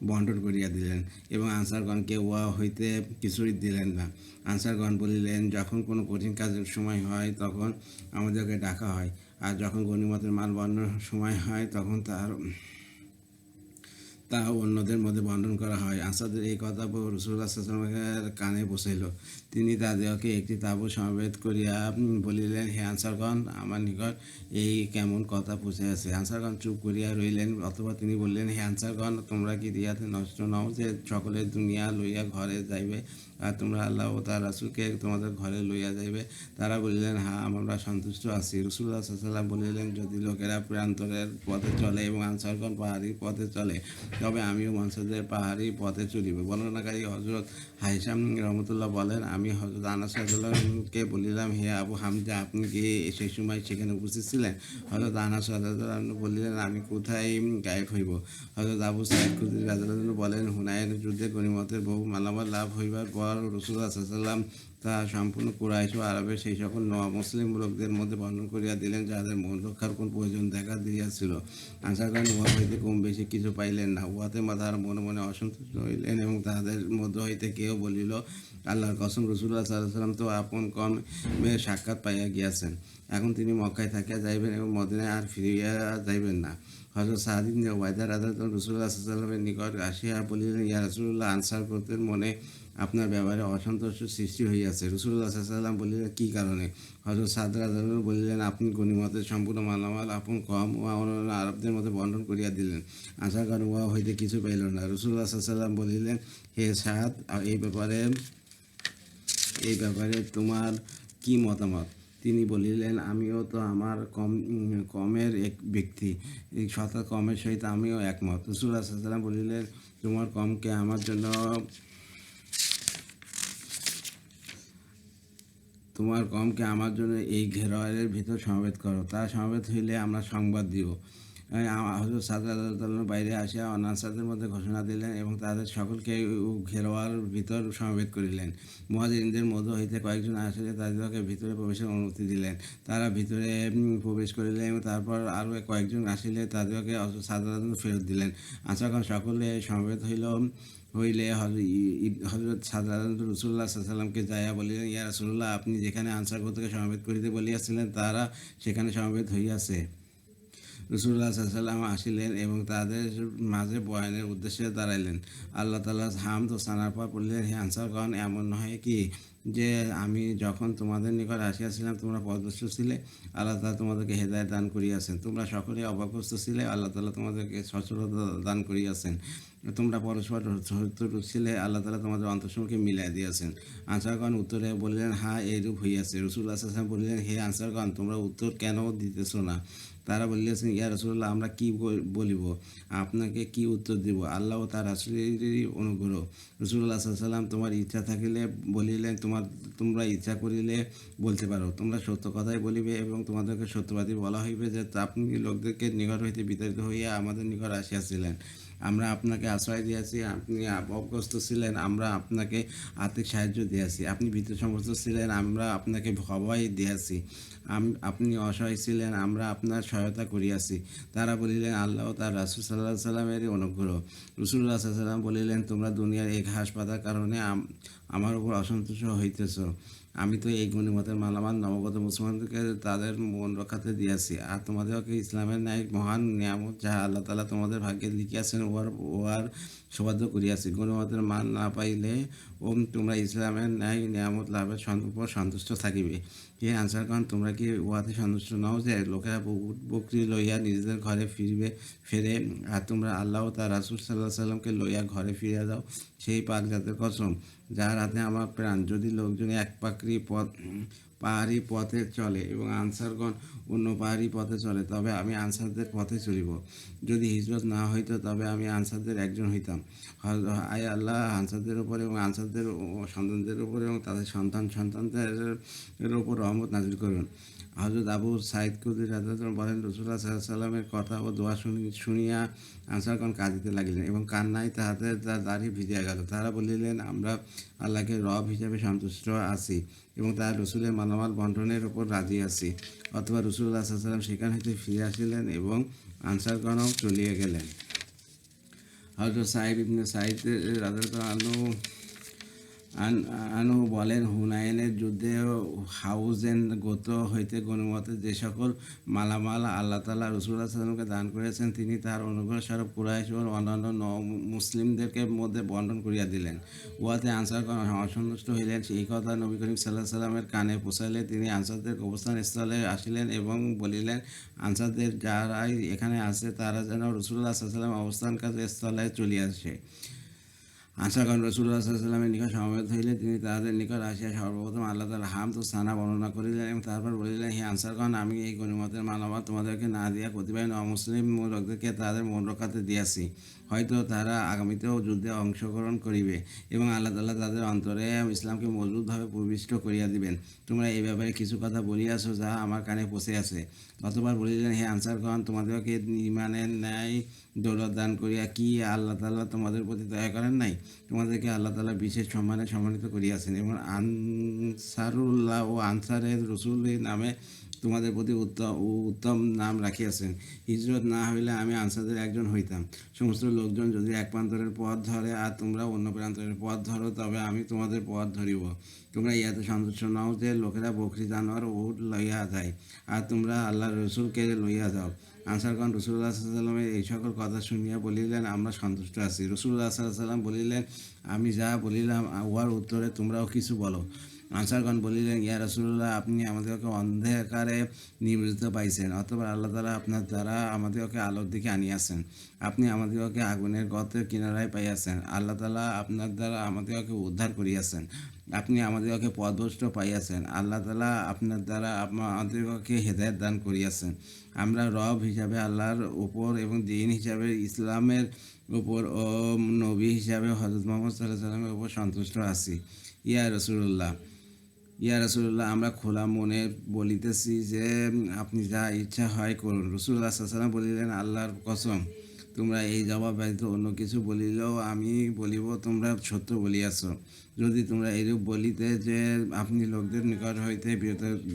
বণ্টন করিয়া দিলেন এবং আনসারগণকে উহা হইতে কিছুই দিলেন না। আনসারগণ বলিলেন, যখন কোনো কঠিন কাজের সময় হয় তখন আমাদেরকে ডাকা হয়, আর যখন গনিমতের মাল বন্টনের সময় হয় তখন তা অন্যদের মধ্যে বন্টন করা হয়। আনসারদের এই কথা রাসূলুল্লাহ সাল্লাল্লাহু আলাইহি ওয়াসাল্লামের কানে পৌঁছিল। তিনি তাদেরকে একটি তাঁবু সমবেত করিয়া বলিলেন, হে আনসারগণ, আমার নিকট এই কেমন কথা পৌঁছিয়াছে। আনসারগণ চুপ করিয়া রহিলেন। অথবা তিনি বললেন, হে আনসারগণ, তোমরা কি রিয়াতে নষ্ট নও যে সকলে দুনিয়া লইয়া ঘরে যাইবে, আর তোমরা আল্লাহ ও তার রাসূলকে তোমাদের ঘরে লইয়া যাইবে? তারা বলিলেন, হ্যাঁ, আমরা সন্তুষ্ট আছি। রাসূলুল্লাহ সাল্লাল্লাহু আলাইহি ওয়াসাল্লাম বলিলেন, যদি লোকেরা প্রান্তরের পথে চলে এবং আনসারগণ পাহাড়ি পথে চলে, তবে আমিও মানুষদের পাহাড়ি পথে চলিব। বর্ণনাকারী হযরত হাইসাম রহমতুল্লাহ বলেন, আমি হযরত আনাস রাদিয়াল্লাহুকে বলিলাম, হে আবু হামজা, আপনি কি সেই সময় সেখানে উপস্থিত ছিলেন? হযরত আনাস রাদিয়াল্লাহু বলিলেন, আমি কোথায় গায়েব হইব? হযরত আবু সাঈদ খুদরী রাদিয়াল্লাহু বলেন, হুনাইন যুদ্ধে গনিমতের বহু মালামাল লাভ হইবার পর রাসূলুল্লাহ সাল্লাল্লাহু আলাইহি ওয়াসাল্লাম তা সম্পূর্ণ কুরাইশ ও আরবের সেই সকল মুসলিম লোকদের মধ্যে বর্ণন করিয়া দিলেন যাদের মন রক্ষার কোন প্রয়োজন দেখা দিয়াছিল। আনসারগণ উহা হইতে কম বেশি কিছু পাইলেন না। উহাতে তাহারা মনে মনে অসন্তুষ্ট হইলেন এবং তাহাদের মধ্য হইতে কেউ বলিল, আল্লাহর কসম, রাসূলুল্লাহ সাল্লাল্লাহু আলাইহি ওয়াসাল্লাম তো আপন কওমের সাক্ষাৎ পাইয়া গিয়াছেন। এখন তিনি মক্কায় থাকিয়া যাইবেন এবং মদিনায় আর ফিরিয়া যাইবেন না। হযরত সাদ ইবনে উবাইদা রাদিয়াল্লাহু রাসূলুল্লাহ সাল্লাল্লাহু আলাইহি ওয়াসাল্লামের নিকট আসিয়া বলিলেন, ইয়া রাসূলুল্লাহ, আনসার গোত্রের মনে আপনার ব্যাপারে অসন্তোষ সৃষ্টি হইয়াছে। রাসূলুল্লাহ সাল্লাল্লাহু আলাইহি ওয়াসাল্লাম বলিলেন, কী কারণে? হযরত সাদ রাদিয়াল্লাহু বলিলেন, আপনি গনিমতের সম্পূর্ণ মালামাল আপন কওম ও অন্যান্য আরবদের মধ্যে বণ্টন করিয়া দিলেন। আনসারগণ উহা হইতে কিছু পাইল না। রাসূলুল্লাহ সাল্লাল্লাহু আলাইহি ওয়াসাল্লাম বলিলেন, হে সাদ, এই ব্যাপারে তোমার কি মতামত? তিনি বলিলেন, আমিও তো আমার কমের এক ব্যক্তি, এই কমের সহিত আমিও একমত। রাসূলুল্লাহ সাল্লাল্লাহু আলাইহি ওয়াসাল্লাম বলিলেন, তোমার কমকে আমার জন্য এই ঘেরওয়ালের ভিতর সমবেত করো। তারা সমবেত হইলে আমরা সংবাদ দিব। হযরত সাদ রাদিয়াল্লাহু বাইরে আসিয়া আনসারদের মধ্যে ঘোষণা দিলেন এবং তাদের সকলকে ঘেরওয়ার ভিতর সমবেত করিলেন। মুহাজিরিনদের মধ্য হইতে কয়েকজন আসিলে তাদেরকে ভিতরে প্রবেশের অনুমতি দিলেন। তারা ভিতরে প্রবেশ করিলেন এবং তারপর আরও কয়েকজন আসিলে তাদেরকে সাদ রাদিয়াল্লাহু ফেরত দিলেন। আনসারগণ সকলে সমবেত হইলে হযরত সাদ রাদিয়াল্লাহু রাসূলুল্লাহ সাল্লাল্লাহু আলাইহি ওয়াসাল্লামকে যাইয়া বলিলেন, ইয়া রাসূলুল্লাহ, আপনি যেখানে আনসার গোত্রকে সমবেত করিতে বলিয়াছিলেন তারা সেখানে সমবেত হইয়াছে। রাসূলুল্লাহ সাল্লাল্লাহু আলাইহি ওয়াসাল্লাম আসিলেন এবং তাদের মাঝে বয়ানের উদ্দেশ্যে দাঁড়াইলেন। আল্লাহ তাআলার হামদ ও সানার পর বললেন, হে আনসারগণ, এমন নয় কি যে আমি যখন তোমাদের নিকট আসিয়াছিলাম তোমরা পথভ্রষ্ট ছিলে? আল্লাহ তাআলা তোমাদেরকে হেদায়েত দান করিয়াছেন। তোমরা সকলেই অভাবগ্রস্ত ছিলে, আল্লাহ তাআলা তোমাদেরকে সচ্ছলতা দান করিয়াছেন। তোমরা পরস্পর শত্রু ছিলে, আল্লাহ তাআলা তোমাদের অন্তঃসমূহকে মিলাইয়া দিয়াছেন। আনসারগণ উত্তরে বলিলেন, হ্যাঁ, এইরূপ হইয়াছে। রাসূলুল্লাহ সাল্লাল্লাহু আলাইহি ওয়াসাল্লাম বলিলেন, হে আনসারগণ, তোমরা উত্তর কেন দিতেছ না? তারা বলিয়াছেন, ইয়া রাসূলুল্লাহ, আমরা কি বলিব? আপনাকে কি উত্তর দিব? আল্লাহ ও তার রাসূলেরই অনুগ্রহ। রাসূলুল্লাহ সাল্লাল্লাহু আলাইহি ওয়াসাল্লাম তোমার ইচ্ছা থাকিলে বলিলেন, তোমরা ইচ্ছা করিলে বলতে পারো। তোমরা সত্য কথাই বলিবে এবং তোমাদেরকে সত্যবাদী বলা হইবে যে আপনি লোকদেরকে নিকট হইতে বিতাড়িত হইয়া আমাদের নিকট আসিয়াছিলেন। আমরা আপনাকে আশ্রয় দিয়াছি, আপনি অভ্যস্ত ছিলেন, আমরা আপনাকে আর্থিক সাহায্য দিয়াছি। আপনি ভীত সমস্ত ছিলেন, আমরা আপনাকে ভয় দিয়াছি। আপনি অসহায় ছিলেন, আমরা আপনার সহায়তা করিয়াছি। তারা বলিলেন, আল্লাহ ও তার রাসূল সাল্লাল্লাহু আলাইহি সাল্লামেরই অনুগ্রহ। রাসূলুল্লাহ সাল্লাল্লাহু আলাইহি সাল্লাম বলিলেন, তোমরা দুনিয়ার এই ঘাস পাতার কারণে আমার উপর অসন্তুষ্ট হইতেছ। আমি তো এই গনিমতের মালামাল নবাগত মুসলমানদেরকে তাদের মন রক্ষাতে দিয়াছি, আর তোমাদেরকে ইসলামের ন্যায় মহান নিয়ামত যাহা আল্লাহ তাআলা তোমাদের ভাগ্যে লিখিয়াছেন উহার সৌভাগ্য করিয়াছি। গনিমতের মাল না পাইলে তোমরা ইসলামের ন্যায় নিয়ামত লাভের উপর সন্তুষ্ট থাকিবে। হে আনসারগণ, তোমরা কি উহাতে সন্তুষ্ট নও যে লোকেরা বকরি লইয়া নিজেদের ঘরে ফেরে, আর তোমরা আল্লাহ ও তার রাসূল সাল্লাল্লাহু আলাইহি সাল্লামকে লইয়া ঘরে ফিরিয়া যাও? সেই পাক জাতের কসম, যার হাতে আমার প্রাণ, যদি লোকজন এক পাহাড়ি পথে চলে এবং আনসারগণ অন্য পাহাড়ি পথে চলে, তবে আমি আনসারদের পথে চলিব। যদি হিজরত না হইতো, তবে আমি আনসারদের একজন হইতাম। আয় আল্লাহ আনসারদের উপর এবং আনসারদের সন্তানদের উপর এবং তাদের সন্তানদের উপর রহমত নাজিল করুন। হযরত আবু সাঈদ খুদরী রাদিয়াল্লাহু বলেন, রাসূলুল্লাহ সাল্লাল্লাহু আলাইহি সাল্লামের কথা ও দোয়া শুনিয়া আনসারগণ কাঁদিতে লাগিলেন এবং কান্নায় তাহাদের দাড়ি ভিজিয়া গেল। তারা বলিলেন, আমরা আল্লাহকে রব হিসাবে সন্তুষ্ট আছি এবং তার রসুলের মালামাল বন্টনের উপর রাজি আছি। অথবা রাসূলুল্লাহ সাল্লাল্লাহু আলাইহি সাল্লাম সেখান হইতে ফিরে আসিলেন এবং আনসারগণও চলিয়া গেলেন। হযরত সাঈদ ইবনে সাঈদ রাদিয়াল্লাহু আনহু বলেন, হুনাইনের যুদ্ধে হাউজেন গোত্র হইতে গনিমতের যে সকল মালামাল আল্লাহ তাআলা রাসূলুল্লাহ সাল্লাল্লাহু আলাইহি ওয়াসাল্লামকে দান করিয়াছেন, তিনি তাহার অনুগ্রহ স্বরূপ কুরাইশ ও অন্যান্য মুসলিমদেরকে মধ্যে বন্টন করিয়া দিলেন। উহাতে আনসারগণ অসন্তুষ্ট হইলেন। এই কথা নবী করিম সাল্লাল্লাহু আলাইহি ওয়াসাল্লামের কানে পৌঁছাইলে তিনি আনসারদের অবস্থান স্থলে আসিলেন এবং বলিলেন, আনসারদের যারাই এখানে আছে তারা যেন রাসূলুল্লাহ সাল্লাল্লাহু আলাইহি ওয়াসাল্লাম অবস্থানকার স্থলে চলিয়া আসে। আনসারগণ রাসূলুল্লাহ সাল্লাল্লাহু আলাইহি ওয়াসাল্লামের নিকট সমবেত হইলে তিনি তাহাদের নিকট আসিয়া সর্বপ্রথম আল্লাহ তাআলার হামদ ও সানা বর্ণনা করিলেন এবং তারপর বলিলেন, হে আনসারগণ, আমি এই গনিমতের মালামাল তোমাদেরকে না দিয়া কতিপয় অমুসলিম লোকদেরকে তাদের মন রক্ষাতে দিয়াছি। হয়তো তারা আগামীতেও যুদ্ধে অংশগ্রহণ করিবে এবং আল্লাহ তাআলা তাদের অন্তরে ইসলামকে মজবুতভাবে প্রবিষ্ট করিয়া দিবেন। তোমরা এই ব্যাপারে কিছু কথা বলিয়াছ যাহা আমার কানে পৌঁছিয়াছে। অতঃপর বলিলেন, হে আনসারগণ, তোমাদেরকে ঈমানের ন্যায় দৌলত দান করিয়া কি আল্লাহ তাআলা তোমাদের প্রতি দয়া করেন নাই? তোমাদেরকে আল্লাহ তাআলা বিশেষ সম্মানে সম্মানিত করিয়াছেন এবং আনসারুল্লাহ ও আনসারের রসুল নামে তোমাদের প্রতি উত্তম নাম রাখিয়াছেন। হিজরত না হইলে আমি আনসারদের একজন হইতাম। সমস্ত লোকজন যদি এক প্রান্তরের পথ ধরে আর তোমরা অন্য প্রান্তরের পথ ধরো, তবে আমি তোমাদের পথ ধরিব। তোমরা ইহাতে সন্তুষ্ট নও যে লোকেরা বকরি জানোয়ার উট লইয়া যায়, আর তোমরা আল্লাহর রসুলকে লইয়া যাও। আনসারগণ রাসূলুল্লাহ সাল্লাল্লাহু আলাইহি ওয়াসাল্লামের এই সকল কথা শুনিয়া বলিলেন, আমরা সন্তুষ্ট আছি। রাসূলুল্লাহ সাল্লাল্লাহু আলাইহি ওয়াসাল্লাম বলিলেন, আমি যা বলিলাম উহার উত্তরে তোমরাও কিছু বলো। আনসারগণ বলিলেন, ইয়া রাসূলুল্লাহ, আপনি আমাদেরকে অন্ধকারে নিবৃত্ত পাইছেন, অথবা আল্লাহ তাআলা আপনার দ্বারা আমাদেরকে আলোর দিকে আনিয়াছেন। আপনি আমাদেরকে আগুনের গর্তের কিনারায় পাইয়াছেন। আল্লাহ তাআলা আপনার দ্বারা আমাদেরকে উদ্ধার করিয়াছেন। আপনি আমাদেরকে পথভ্রষ্ট পাইয়াছেন। আল্লাহ তাআলা আপনার দ্বারা আমাদেরকে হেদায়েত দান করিয়াছেন। আমরা রব হিসাবে আল্লাহর উপর এবং দ্বীন হিসাবে ইসলামের উপর ও নবী হিসাবে হযরত মুহাম্মদ সাল্লাল্লাহু আলাইহি ওয়াসাল্লামের উপর সন্তুষ্ট আছি। ইয়া রাসূলুল্লাহ, আমরা খোলা মনে বলিতেছি যে আপনি যা ইচ্ছা হয় করুন। রাসূলুল্লাহ সাল্লাল্লাহু আলাইহি ওয়াসাল্লাম বলিলেন, আল্লাহর কসম, তোমরা এই জবাব ব্যতীত অন্য কিছু বলিলেও আমি বলিব, তোমরা সত্য বলিয়াছ। যদি তোমরা এইরূপ বলিতে যে আপনি লোকদের নিকট হইতে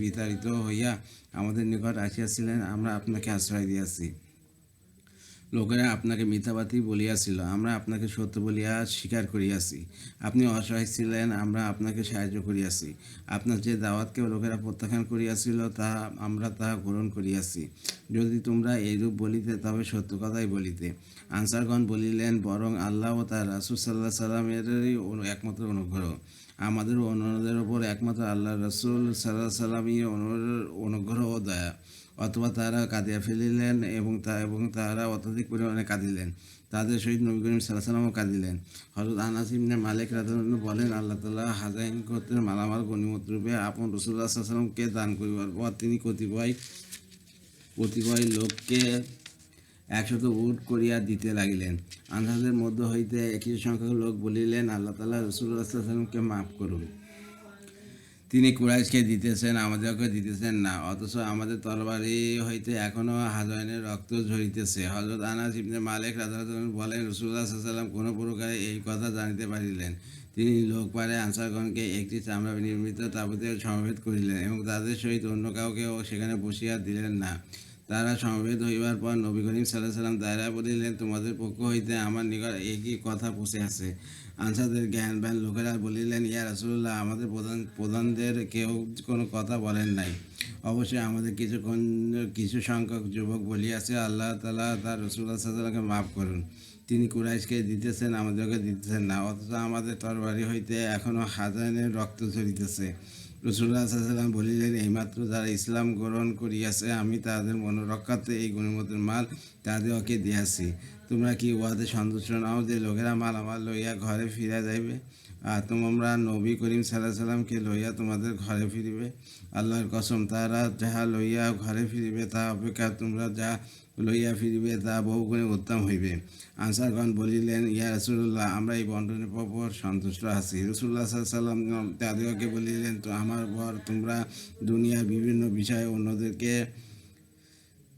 বিতাড়িত হইয়া আমাদের নিকট আসিয়াছিলেন, আমরা আপনাকে আশ্রয় দিয়াছি। লোকেরা আপনাকে মিথ্যাবাদী বলিয়াছিল, আমরা আপনাকে সত্য বলিয়া স্বীকার করিয়াছি। আপনি অসহায় ছিলেন, আমরা আপনাকে সাহায্য করিয়াছি। আপনার যে দাওয়াতকে লোকেরা প্রত্যাখ্যান করিয়াছিল আমরা তাহা গ্রহণ করিয়াছি। যদি তোমরা এইরূপ বলিতে, তবে সত্য কথাই বলিতে। আনসারগণ বলিলেন, বরং আল্লাহ ও তার রাসূল সাল্লাল্লাহু আলাইহি ওয়াসাল্লামেরই একমাত্র অনুগ্রহ। আমাদের অন্যদের ওপর একমাত্র আল্লাহ রাসূল সাল্লাল্লাহু আলাইহি ওয়াসাল্লামই অনুগ্রহ ও দয়া। অথবা তারা কাঁদিয়া ফেলিলেন এবং তাহারা অত্যধিক পরিমাণে কাঁদিলেন। তাদের সহিত নবী করিম সাল্লাল্লাহু আলাইহি ওয়াসাল্লামও কাঁদিলেন। হযরত আনাস ইবনে মালিক রাদিয়াল্লাহু আনহু বলেন, আল্লাহ তাআলা হাযায়িন গোত্রের মালামাল গনিমত রূপে আপন রাসূলুল্লাহ সাল্লাল্লাহু আলাইহি ওয়াসাল্লামকে দান করিবার পর তিনি কতিপয় লোককে 100 উট করিয়া দিতে লাগিলেন। আনসারদের মধ্য হইতে কিছু সংখ্যক লোক বলিলেন, আল্লাহ তাআলা রাসূলুল্লাহ সাল্লাল্লাহু আলাইহি ওয়াসাল্লামকে মাফ করুন। তিনি কুরাইশকে দিতেছেন, আমাদেরকে দিতেছেন না, অথচ আমাদের তরবারি হইতে এখনও হাযায়িনের রক্ত ঝরিতেছে। হযরত আনাস ইবনে মালিক রাদিয়াল্লাহু আনহু বলেন, রাসূলুল্লাহ সাল্লাল্লাহু আলাইহি ওয়াসাল্লাম কোন প্রকারে এই কথা জানিতে পারিলেন। তিনি লোকপারে আনসারগণকে একটি চামড়া নির্মিত তাঁবুতে সমবেত করিলেন এবং তাদের সহিত অন্য কাউকেও সেখানে বসিয়া দিলেন না। তারা সমবেত হইবার পর নবী করিম সাল্লাল্লাহু আলাইহি ওয়াসাল্লাম দাঁড়াইয়া বলিলেন, তোমাদের পক্ষ হইতে আমার নিকট একই কথা পৌঁছিয়াছে। আনসারদের জ্ঞানবান লোকেরা বলিলেন, ইয়া রাসূলুল্লাহ, আমাদের প্রধানদের কেউ কোনো কথা বলেন নাই। অবশ্যই আমাদের কিছু সংখ্যক যুবক বলিয়াছে, আল্লাহ তাআলা তার রাসূলুল্লাহ সাল্লাল্লাহু আলাইহি ওয়াসাল্লামকে মাফ করুন। তিনি কুরাইশকে দিতেছেন, আমাদেরকে দিতেছেন না, অথচ আমাদের তরবারি হইতে এখনও হাযায়িনের রক্ত ঝরিতেছে। রাসূলুল্লাহ সাল্লাল্লাহু আলাইহি ওয়াসাল্লাম বলিলেন, এইমাত্র যারা ইসলাম গ্রহণ করিয়াছে আমি তাদের মনোরক্ষার্থে এই গনিমতের মাল তাদেরকে দিয়াছি। তোমরা কি উহাতে সন্তুষ্ট নাও যে লোকেরা মালামাল লইয়া ঘরে ফিরিয়া যাইবে, আর তোমরা নবী করিম সাল্লাল্লাহু আলাইহি ওয়াসাল্লামকে লইয়া তোমাদের ঘরে ফিরিবে? আল্লাহর কসম, তারা যাহা লইয়া ঘরে ফিরিবে তা অপেক্ষা তোমরা যা লইয়া ফিরিবে তা বহুগুণে উত্তম হইবে। আনসারগণ বলিলেন, ইয়া রাসূলুল্লাহ, আমরা এই বন্টনের পর সন্তুষ্ট আছি। রাসূলুল্লাহ সাল্লাল্লাহু আলাইহি ওয়াসাল্লাম তাদেরকে বলিলেন, তো আমার পর তোমরা দুনিয়ার বিভিন্ন বিষয়ে অন্যদেরকে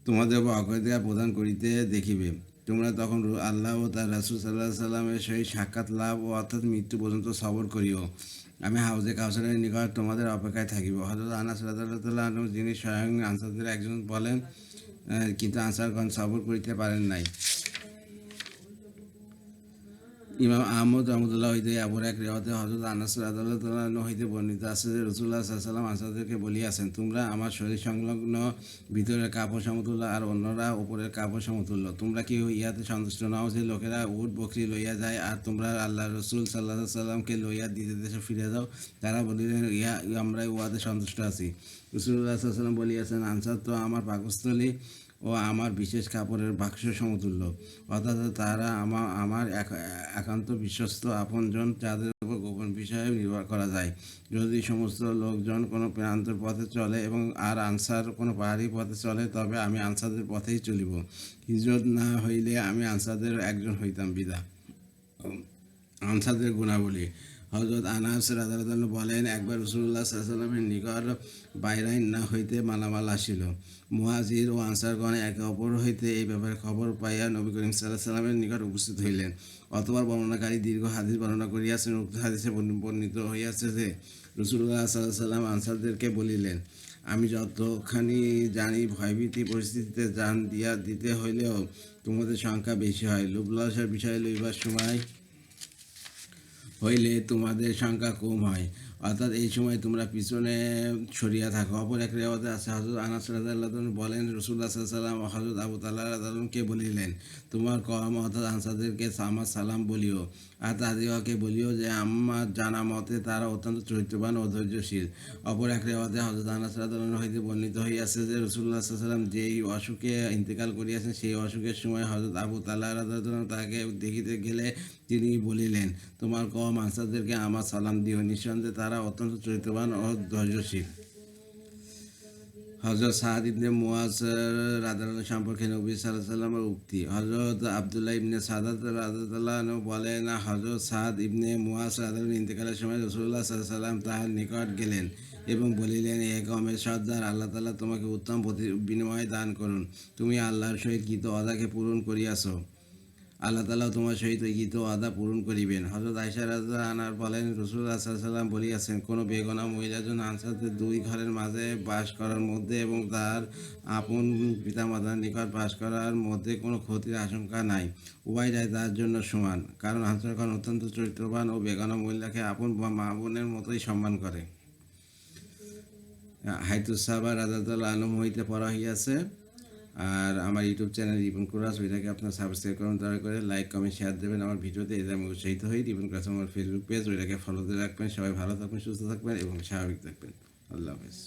তোমাদের উপর অগ্রাধিকার প্রদান করিতে দেখিবে। তোমরা তখন আল্লাহ ও তার রাসূল সাল্লাল্লাহু আলাইহি ওয়াসাল্লামের সহিত সাক্ষাৎ লাভ ও অর্থাৎ মৃত্যু পর্যন্ত সবর করিও। আমি হাউজে কাউসারের নিকট তোমাদের অপেক্ষায় থাকিব। হযরত আনাস রাদিয়াল্লাহু আনহু, যিনি স্বয়ং আনসারদের একজন, বলেন, কিন্তু আনসারগণ সবর করিতে পারেন নাই। ইমাম আহমদ রহমতুল্লাহ হইতে অপর এক রিওয়ায়েতে হযরত আনাস রাদিয়াল্লাহু আনহু হইতে বর্ণিত আছে যে রাসূলুল্লাহ সাল্লাল্লাহু আলাইহি ওয়াসাল্লাম আনসারদেরকে বলিয়াছেন, তোমরা আমার শরীর সংলগ্ন ভিতরের কাপড় সমতুল্য আর অন্যরা উপরের কাপড় সমতুল্য। তোমরা কি ইহাতে সন্তুষ্ট নাও যে লোকেরা উট বকরি লইয়া যায় আর তোমরা আল্লাহর রাসূল সাল্লাল্লাহু আলাইহি ওয়াসাল্লামকে লইয়া দ্বিতীয় দেশে ফিরে যাও? তারা বলিলেন, আমরা উহাতে সন্তুষ্ট আছি। রাসূলুল্লাহ সাল্লাল্লাহু আলাইহি ওয়াসাল্লাম বলিয়াছেন, আনসার তো আমার পাকস্থলী ও আমার বিশেষ কাপড়ের বাক্স সমতুল্য, অর্থাৎ তারা আমার একান্ত বিশ্বস্ত আপনজন, যাদের উপর গোপন বিষয়ে নির্ভর করা যায়। যদি সমস্ত লোকজন কোনো প্রান্তর পথে চলে এবং আর আনসার কোনো পাহাড়ি পথে চলে, তবে আমি আনসারদের পথেই চলিব। হিজরত না হইলে আমি আনসারদের একজন হইতাম বিদা। আনসারদের গুণাবলী। হযরত আনাস রাদিয়াল্লাহু আনহু বলেন, একবার রাসূলুল্লাহ সাল্লাল্লাহু আলাইহি ওয়াসাল্লামের নিকট বাইরাইন না হইতে মালামাল আসিল। মুহাজির ও আনসারগণ একে অপর হইতে এই ব্যাপারে খবর পাইয়া নবী করিম সাল্লাল্লাহু আলাইহি ওয়াসাল্লামের নিকট উপস্থিত হইলেন। অতঃপর বর্ণনাকারী দীর্ঘ হাদিস বর্ণনা করিয়াছেন। উক্ত হাদিসে বর্ণিত হইয়াছে যে রাসূলুল্লাহ সাল্লাল্লাহু আলাইহি ওয়াসাল্লাম আনসারদেরকে বলিলেন, আমি যতখানি জানি, ভয়ভীতি পরিস্থিতিতে জান দিতে হইলেও তোমাদের সংখ্যা বেশি হয়। লোভ লালসার বিষয় লইবার সময় হইলে তোমাদের সংখ্যা কম হয়, অর্থাৎ এই সময় তোমরা পিছনে সরিয়া থাকো। অপর এক রিওয়ায়েতে আছে, হযরত আনাস রাদিয়াল্লাহু আনহু বলেন, রাসূলুল্লাহ সাল্লাল্লাহু আলাইহি ওয়াসাল্লাম হযরত আবু তালহা রাদিয়াল্লাহু আনহুকে বলিলেন, তোমার কওম অর্থাৎ আনসারদেরকে আমার সালাম বলিও, আর তাদেরকে বলিও যে আমার জানা মতে তারা অত্যন্ত চরিত্রবান ও ধৈর্যশীল। অপর এক রিওয়ায়েতে হযরত আনাস রাদিয়াল্লাহু আনহু হইতে বর্ণিত হইয়াছে যে রাসূলুল্লাহ সাল্লাল্লাহু আলাইহি ওয়াসাল্লাম যেই অসুখে ইন্তেকাল করিয়াছেন, সেই অসুখের সময় হযরত আবু তালহা রাদিয়াল্লাহু আনহু তাকে দেখিতে গেলে তিনি বলিলেন, তোমার কওম আনসারদেরকে আমার সালাম দিও, নিঃসন্দেহে তারা অত্যন্ত চরিত্রবান ও ধৈর্যশীল। হযরত সাদ ইবনে মুয়াজ রাদিয়াল্লাহু আনহু সম্পর্কে নবী সাল্লাল্লাহু আলাইহি ওয়াসাল্লামের উক্তি। হযরত আব্দুল্লাহ ইবনে সাদাত রাদিয়াল্লাহু আনহু বলেন, হযরত সাদ ইবনে মুয়াজ রাদিয়াল্লাহু আনহু ইন্তেকালের সময় রাসূলুল্লাহ সাল্লাল্লাহু আলাইহি ওয়াসাল্লাম তাহার নিকট গেলেন এবং বলিলেন, হে কওমের সর্দার, আল্লাহ তাআলা তোমাকে উত্তম বিনিময় দান করুন। তুমি আল্লাহর সহিত কৃত ওয়াদাকে পূরণ করিয়াছ। আল্লাহ তাআলা তোমার সহিত কৃত ওয়াদা পূরণ করিবেন। হযরত আয়েশা রাদিয়াল্লাহু আনহা বলেন, রাসূলুল্লাহ সাল্লাল্লাহু আলাইহি ওয়াসাল্লাম বলিয়াছেন, কোনো বেগানা মহিলার জন্য আনসারদের দুই ঘরের মাঝে বাস করার মধ্যে এবং তার আপন পিতামাতার নিকট বাস করার মধ্যে কোনো ক্ষতির আশঙ্কা নাই। উভয়টাই তার জন্য সমান, কারণ আনসারগণ অত্যন্ত চরিত্রবান ও বেগানা মহিলাকে আপন মা বোনের মতোই সম্মান করে। হাইতুস সাহাবা রাদিয়াল্লাহু আনহু হইতে পড়া হইয়াছে। আর আমার ইউটিউব চ্যানেল রিপন কুরাস, ওইটাকে আপনার সাবস্ক্রাইব করুন, দয়া করে লাইক কমেন্ট শেয়ার দেবেন আমার ভিডিওতে, এতে আমি উৎসাহিত হই। রিপন কুরাস আমার ফেসবুক পেজ, ওইটাকে ফলো দিয়ে রাখবেন। সবাই ভালো থাকবেন, সুস্থ থাকবেন এবং স্বাভাবিক থাকবেন। আল্লাহ হাফেজ।